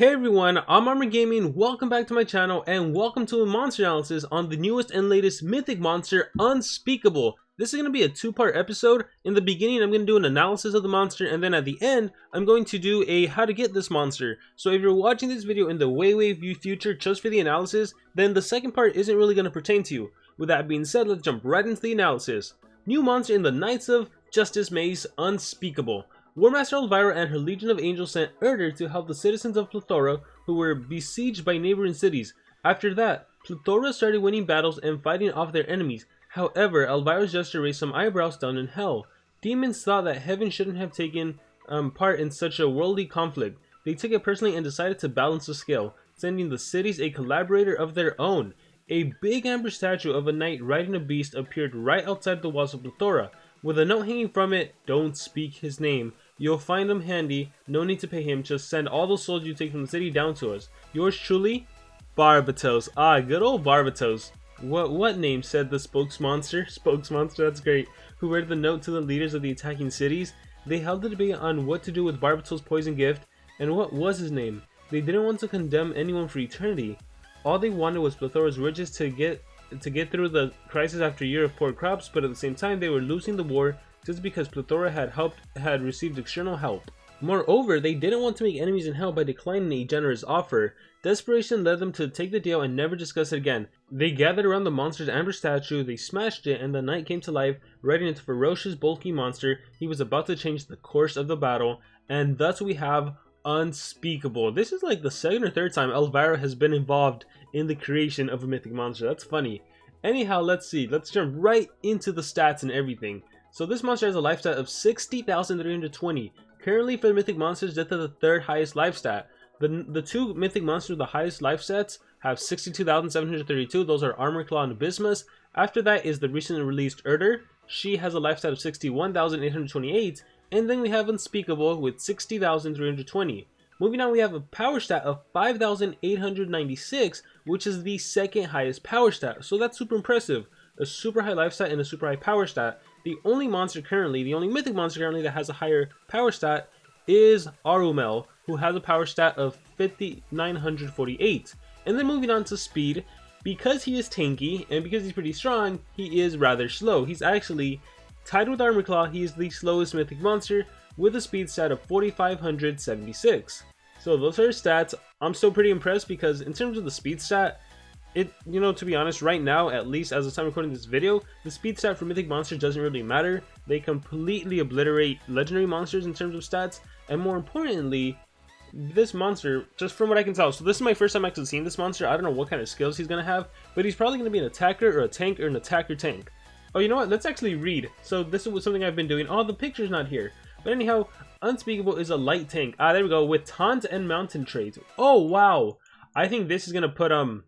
Hey everyone, I'm Armor Gaming, welcome back to my channel, and welcome to a monster analysis on the newest and latest mythic monster, Unspeakable. This is going to be a two-part episode. In the beginning, I'm going to do an analysis of the monster, and then at the end, I'm going to do a how to get this monster. So if you're watching this video in the way future just for the analysis, then the second part isn't really going to pertain to you. With that being said, let's jump right into the analysis. New monster in the Knights of Justice maze, Unspeakable. Warmaster Elvira and her Legion of Angels sent Erza to help the citizens of Plethora who were besieged by neighboring cities. After that, Plethora started winning battles and fighting off their enemies. However, Elvira's gesture raised some eyebrows down in hell. Demons thought that heaven shouldn't have taken part in such a worldly conflict. They took it personally and decided to balance the scale, sending the cities a collaborator of their own. A big amber statue of a knight riding a beast appeared right outside the walls of Plethora. With a note hanging from it, "Don't speak his name. You'll find him handy. No need to pay him. Just send all those souls you take from the city down to us. Yours truly, Barbatos." Ah, good old Barbatos. What name? Said the spokesmonster. Spokesmonster, that's great. Who read the note to the leaders of the attacking cities. They held a debate on what to do with Barbatos' poison gift, and what was his name. They didn't want to condemn anyone for eternity. All they wanted was Plethora's riches to get through the crisis after a year of poor crops, but at the same time they were losing the war just because Plethora had received external help. Moreover, they didn't want to make enemies in hell by declining a generous offer. Desperation led them to take the deal and never discuss it again. They gathered around the monster's amber statue, they smashed it, and the knight came to life, riding its ferocious, bulky monster. He was about to change the course of the battle, and thus we have Unspeakable. This is like the second or third time Elvira has been involved in the creation of a mythic monster. That's funny. Anyhow, let's see. Let's jump right into the stats and everything. So this monster has a life stat of 60,320. Currently for the mythic monsters, that's the third highest life stat. The two mythic monsters with the highest life stats have 62,732. Those are Armorclaw and Abysmus. After that is the recently released Erza. She has a life stat of 61,828. And then we have Unspeakable with 60,320. Moving on, we have a power stat of 5,896, which is the second highest power stat. So that's super impressive. A super high life stat and a super high power stat. The only mythic monster currently that has a higher power stat is Arumel, who has a power stat of 5,948. And then moving on to speed, because he is tanky and because he's pretty strong, he is rather slow. He's actually tied with Armorclaw. He is the slowest mythic monster with a speed stat of 4,576. So those are his stats. I'm still pretty impressed because in terms of the speed stat, to be honest, right now, at least as of time recording this video, the speed stat for mythic monsters doesn't really matter. They completely obliterate legendary monsters in terms of stats, and more importantly, this monster, just from what I can tell, so this is my first time actually seeing this monster. I don't know what kind of skills he's going to have, but he's probably going to be an attacker or a tank or an attacker tank. Oh, you know what? Let's actually read. So this is something I've been doing. Oh, the picture's not here. But anyhow, Unspeakable is a light tank. Ah, there we go. With taunt and mountain traits. Oh, wow. I think this is going to put, I'm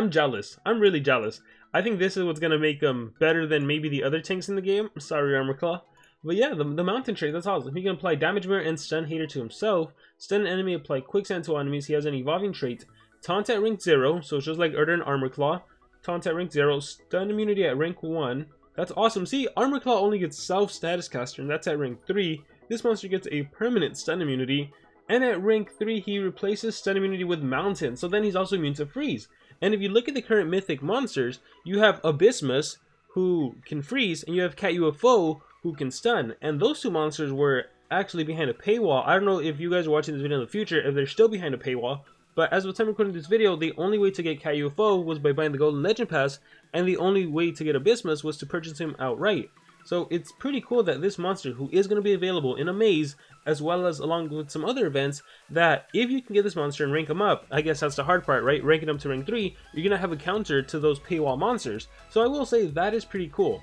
jealous. I'm really jealous. I think this is what's going to make him better than maybe the other tanks in the game. Sorry, Armorclaw. But yeah, the mountain trait, that's awesome. He can apply damage mirror and stun hater to himself. Stun an enemy, apply quicksand to enemies. He has an evolving trait. Taunt at rank 0, so it's just like Erza and Armorclaw. Taunt at rank 0, stun immunity at rank 1. That's awesome. See, Armorclaw only gets self status caster, and that's at rank 3. This monster gets a permanent stun immunity, and at rank 3 he replaces stun immunity with mountain, so then he's also immune to freeze. And if you look at the current mythic monsters, you have Abysmus, who can freeze, and you have Cat UFO, who can stun. And those two monsters were actually behind a paywall. I don't know if you guys are watching this video in the future, if they're still behind a paywall. But as of the time recording this video, the only way to get Cat UFO was by buying the Golden Legend Pass, and the only way to get Abysmus was to purchase him outright. So it's pretty cool that this monster, who is going to be available in a maze, as well as along with some other events, that if you can get this monster and rank him up, I guess that's the hard part, right? Ranking him to rank 3, you're going to have a counter to those paywall monsters. So I will say that is pretty cool.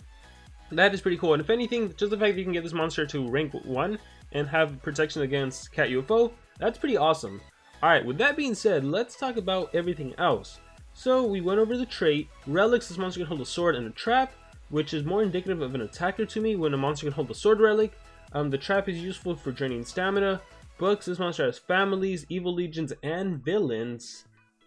That is pretty cool. And if anything, just the fact that you can get this monster to rank 1 and have protection against Cat UFO, that's pretty awesome. Alright, with that being said, let's talk about everything else. So we went over the trait. Relics, this monster can hold a sword and a trap, which is more indicative of an attacker to me when a monster can hold a sword relic. The trap is useful for draining stamina. Books, this monster has families, evil legions, and villains.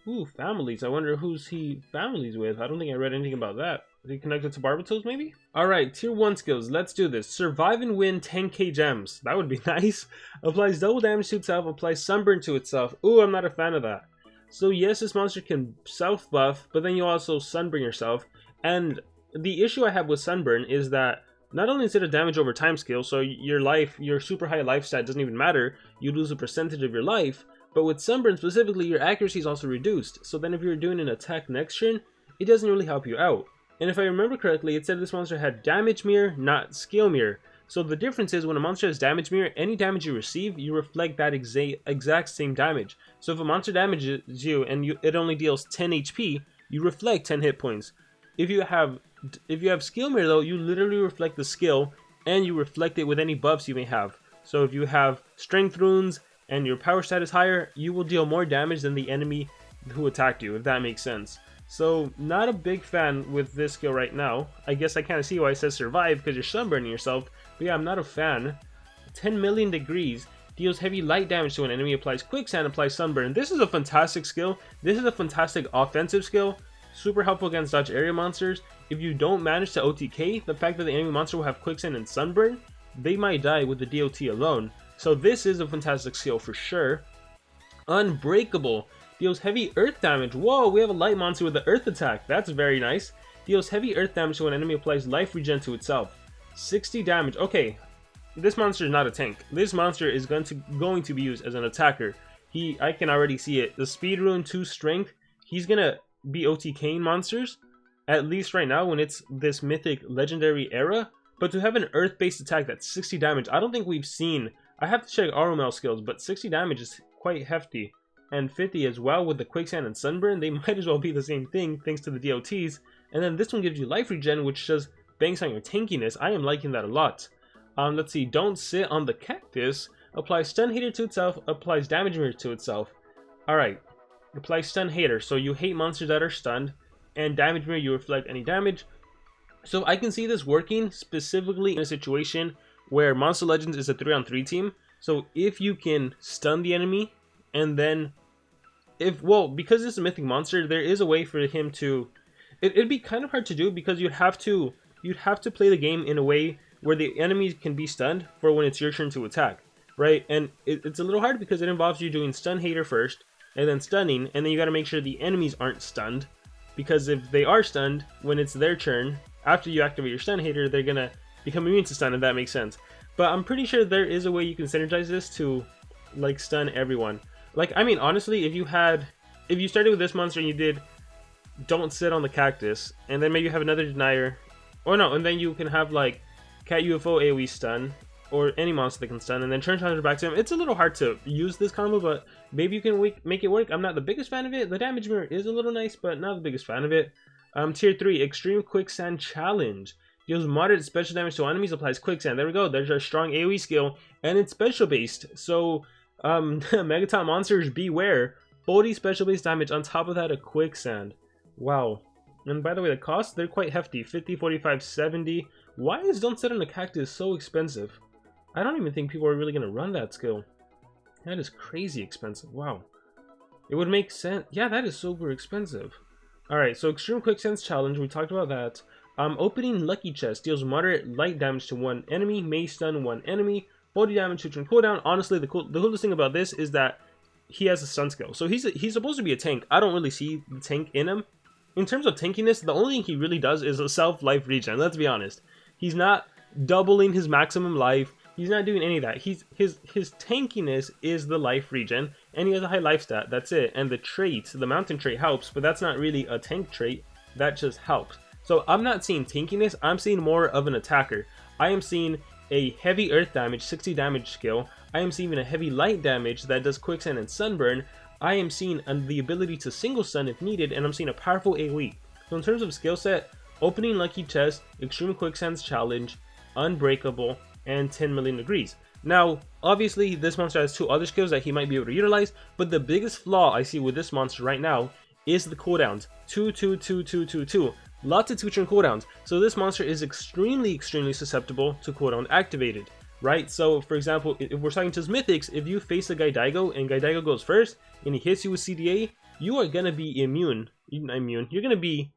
Ooh, families. I wonder who's he families with. I don't think I read anything about that. Is he connected to Barbatos maybe? Alright, tier 1 skills, let's do this. Survive and win 10k gems. That would be nice. Applies double damage to itself, applies sunburn to itself. Ooh, I'm not a fan of that. So yes, this monster can self buff, but then you also sunburn yourself. And the issue I have with sunburn is that not only is it a damage over time skill, so your super high life stat doesn't even matter, you lose a percentage of your life, but with sunburn specifically, your accuracy is also reduced. So then if you're doing an attack next turn, it doesn't really help you out. And if I remember correctly, it said this monster had damage mirror, not skill mirror. So the difference is when a monster has damage mirror, any damage you receive, you reflect that exact same damage. So if a monster damages you and it only deals 10 HP, you reflect 10 hit points. If you have skill mirror though, you literally reflect the skill and you reflect it with any buffs you may have. So if you have strength runes and your power stat is higher, you will deal more damage than the enemy who attacked you, if that makes sense. So, not a big fan with this skill right now. I guess I kind of see why it says survive, because you're sunburning yourself. But yeah, I'm not a fan. 10 million degrees. Deals heavy light damage to an enemy. Applies quicksand, applies sunburn. This is a fantastic skill. This is a fantastic offensive skill. Super helpful against dodge area monsters. If you don't manage to OTK, the fact that the enemy monster will have quicksand and sunburn, they might die with the DOT alone. So this is a fantastic skill for sure. Unbreakable. Deals heavy earth damage. Whoa, we have a light monster with the earth attack. That's very nice. Deals heavy earth damage to an enemy, applies life regen to itself. 60 damage. Okay, this monster is not a tank. This monster is going to be used as an attacker. I can already see it. The speed rune 2 strength. He's gonna be OTKing monsters, at least right now when it's this mythic legendary era. But to have an earth based attack that's 60 damage, I don't think we've seen. I have to check RML skills, but 60 damage is quite hefty. And 50 as well with the quicksand and sunburn, they might as well be the same thing thanks to the DOTs. And then this one gives you life regen, which just banks on your tankiness. I am liking that a lot. Let's see, don't sit on the cactus. Applies stun hater to itself, applies damage mirror to itself. Alright, applies stun hater, so you hate monsters that are stunned, and damage mirror, you reflect any damage. So I can see this working specifically in a situation where Monster Legends is a 3-on-3 team. So if you can stun the enemy, and then because it's a mythic monster, there is a way for him to. It'd be kind of hard to do because you'd have to play the game in a way where the enemies can be stunned for when it's your turn to attack, right? And it's a little hard because it involves you doing stun hater first, and then stunning, and then you got to make sure the enemies aren't stunned, because if they are stunned when it's their turn, after you activate your stun hater, they're gonna become immune to stun, if that makes sense. But I'm pretty sure there is a way you can synergize this to like stun everyone. Like, I mean, honestly, if you started with this monster and you did don't sit on the cactus, and then maybe you have another denier, or no, and then you can have like cat UFO AoE stun, or any monster that can stun, and then turn challenger back to him. It's a little hard to use this combo, but maybe you can make it work. I'm not the biggest fan of it. The damage mirror is a little nice, but not the biggest fan of it. Tier 3, Extreme Quicksand Challenge. Deals moderate special damage to enemies, applies quicksand. There we go. There's our strong AoE skill, and it's special based. So Megaton monsters beware. 40 special base damage, on top of that a quicksand. Wow. And by the way, the cost, they're quite hefty. 50, 45, 70. Why is Don't Sit on the Cactus so expensive? I don't even think people are really going to run that skill. That is crazy expensive. Wow. It would make sense. Yeah, that is super expensive. Alright, so Extreme Quicksand's Challenge, we talked about that. Opening Lucky Chest deals moderate light damage to one enemy, may stun one enemy, 40 damage to turn cooldown. Honestly, the coolest thing about this is that he has a stun skill. So he's supposed to be a tank. I don't really see the tank in him. In terms of tankiness, the only thing he really does is a self-life regen. Let's be honest. He's not doubling his maximum life. He's not doing any of that. His tankiness is the life regen, and he has a high life stat. That's it. And the trait, the mountain trait helps, but that's not really a tank trait. That just helps. So I'm not seeing tankiness. I'm seeing more of an attacker. I am seeing a heavy earth damage, 60 damage skill. I am seeing a heavy light damage that does quicksand and sunburn. I am seeing the ability to single stun if needed, and I'm seeing a powerful AoE. So in terms of skill set, Opening Lucky Chest, Extreme Quicksand's Challenge, Unbreakable, and 10 million degrees. Now, obviously, this monster has 2 other skills that he might be able to utilize, but the biggest flaw I see with this monster right now is the cooldowns. 2, 2, 2, 2, 2, 2. Lots of 2-turn cooldowns. So this monster is extremely susceptible to cooldown activated, right? So, for example, if we're talking to his mythics, if you face a Gaidaigo and Gaidaigo goes first and he hits you with CDA, you are gonna be immune. You're gonna be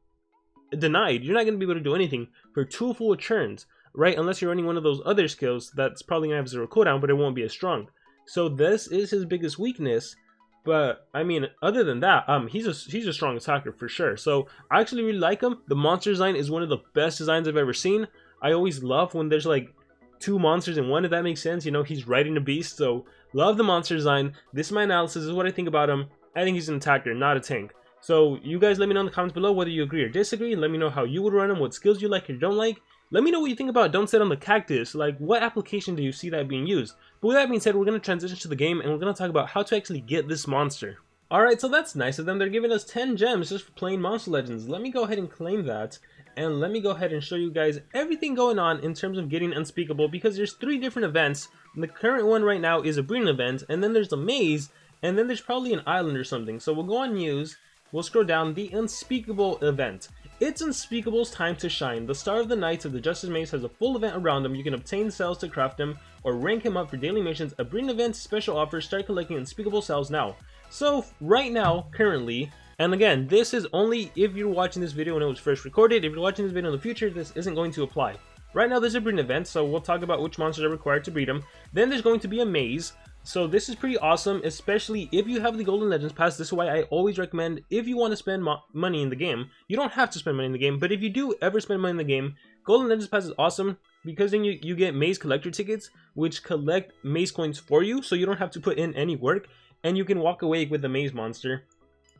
denied. You're not going to be able to do anything for 2 full turns, right? Unless you're running one of those other skills that's probably going to have 0 cooldown, but it won't be as strong. So this is his biggest weakness. But I mean, other than that, he's a strong attacker for sure. So I actually really like him. The monster design is one of the best designs I've ever seen. I always love when there's like 2 monsters in one, if that makes sense. You know, he's riding a beast, so love the monster design. This is my analysis. This is what I think about him. I think he's an attacker, not a tank. So you guys let me know in the comments below whether you agree or disagree. Let me know how you would run him, what skills you like or don't like. Let me know what you think about Don't Sit on the Cactus. Like, what application do you see that being used? But with that being said, we're going to transition to the game and we're going to talk about how to actually get this monster. Alright, so that's nice of them. They're giving us 10 gems just for playing Monster Legends. Let me go ahead and claim that. And let me go ahead and show you guys everything going on in terms of getting Unspeakable, because there's 3 different events. The current one right now is a breeding event, and then there's a maze, and then there's probably an island or something. So we'll go on news, we'll scroll down, the Unspeakable event. It's Unspeakable's time to shine. The Star of the Knights of the Justice Maze has a full event around him. You can obtain cells to craft him or rank him up for daily missions. A breeding event, special offers, start collecting Unspeakable cells now. So right now, currently, and again, this is only if you're watching this video when it was first recorded. If you're watching this video in the future, this isn't going to apply. Right now there's a breeding event, so we'll talk about which monsters are required to breed them. Then there's going to be a maze. So this is pretty awesome, especially if you have the Golden Legends Pass. This is why I always recommend, if you want to spend money in the game, you don't have to spend money in the game, but if you do ever spend money in the game, Golden Legends Pass is awesome because then you get maze collector tickets, which collect maze coins for you, so you don't have to put in any work, and you can walk away with the maze monster.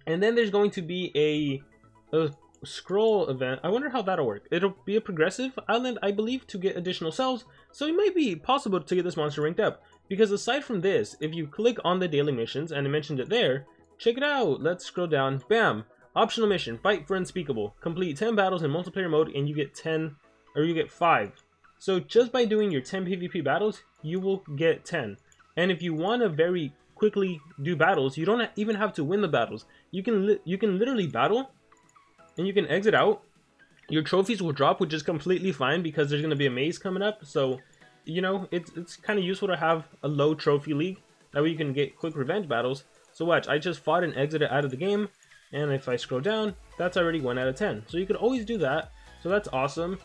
And then there's going to be a scroll event. I wonder how that'll work. It'll be a progressive island, I believe, to get additional cells, so it might be possible to get this monster ranked up. Because aside from this, if you click on the daily missions, and I mentioned it there, check it out. Let's scroll down. Bam! Optional mission, fight for Unspeakable. Complete 10 battles in multiplayer mode and you get 5. So just by doing your 10 PvP battles, you will get 10. And if you want to very quickly do battles, you don't even have to win the battles. You can literally battle and you can exit out. Your trophies will drop, which is completely fine because there's going to be a maze coming up. So, you know, it's kind of useful to have a low trophy league. That way you can get quick revenge battles. So watch, I just fought and exited out of the game. And if I scroll down, that's already 1 out of 10. So you could always do that. So that's awesome.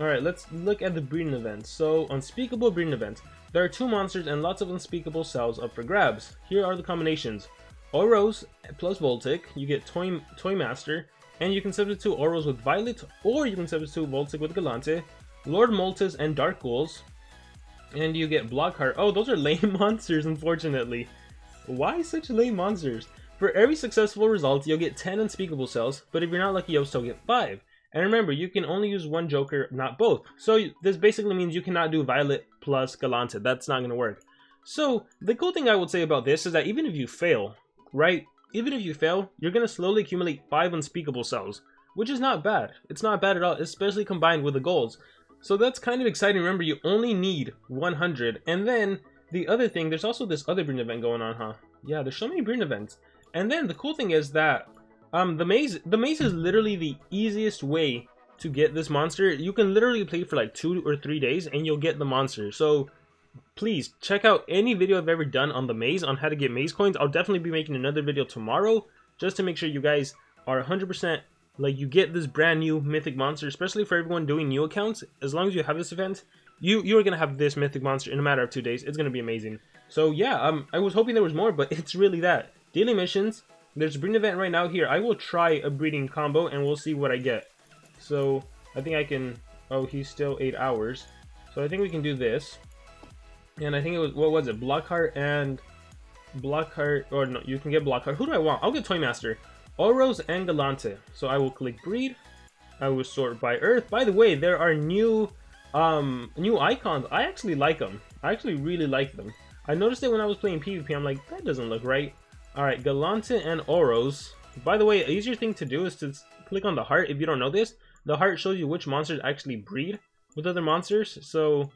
Alright, let's look at the breeding events. So, Unspeakable breeding event. There are 2 monsters and lots of Unspeakable cells up for grabs. Here are the combinations. Oros plus Voltic, you get Toymaster, and you can substitute Oros with Violet, or you can substitute Voltic with Galante, Lord Moltes and Dark Ghouls, and you get Blockheart. Oh, those are lame monsters, unfortunately. Why such lame monsters? For every successful result, you'll get 10 Unspeakable cells, but if you're not lucky, you'll still get 5. And remember, you can only use 1 Joker, not both. So this basically means you cannot do Violet plus Galante. That's not going to work. So the cool thing I would say about this is that even if you fail, right? Even if you fail, you're going to slowly accumulate 5 Unspeakable cells, which is not bad. It's not bad at all, especially combined with the golds. So that's kind of exciting. Remember, you only need 100. And then the other thing, there's also this other breeding event going on, huh? Yeah, there's so many breeding events. And then the cool thing is that the maze is literally the easiest way to get this monster. You can literally play for like 2 or 3 days and you'll get the monster. So please check out any video I've ever done on the maze, on how to get maze coins. I'll definitely be making another video tomorrow just to make sure you guys are 100% like you get this brand new mythic monster, especially for everyone doing new accounts. As long as you have this event, you are going to have this mythic monster in a matter of 2 days. It's going to be amazing. So yeah, I was hoping there was more, but it's really that. Daily missions. There's a breeding event right now here. I will try a breeding combo and we'll see what I get. So I think I can, oh, he's still 8 hours. So I think we can do this. And I think it was, what was it? Blockheart and Blockheart, or no, you can get Blockheart. Who do I want? I'll get Toymaster. Oros and Galante. So I will click breed. I will sort by Earth. By the way, there are new icons. I actually like them. I actually really like them. I noticed it when I was playing PvP. I'm like, that doesn't look right. Alright, Galante and Oros. By the way, an easier thing to do is to click on the heart. If you don't know this, the heart shows you which monsters actually breed with other monsters. So,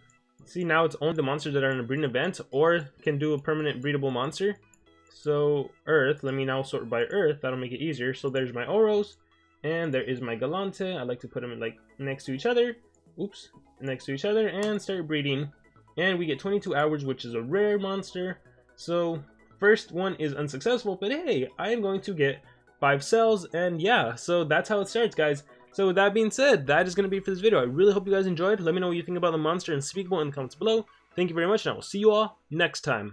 see, now it's only the monsters that are in a breeding event or can do a permanent breedable monster. So, Earth, let me now sort by Earth. That'll make it easier. So there's my Oros, and there is my Galante. I like to put them like next to each other. Oops, next to each other, and start breeding. And we get 22 hours, which is a rare monster. So first one is unsuccessful, but hey, I am going to get 5 cells, and yeah, so that's how it starts, guys. So with that being said, that is going to be it for this video. I really hope you guys enjoyed. Let me know what you think about the monster Unspeakable in the comments below. Thank you very much, and I will see you all next time.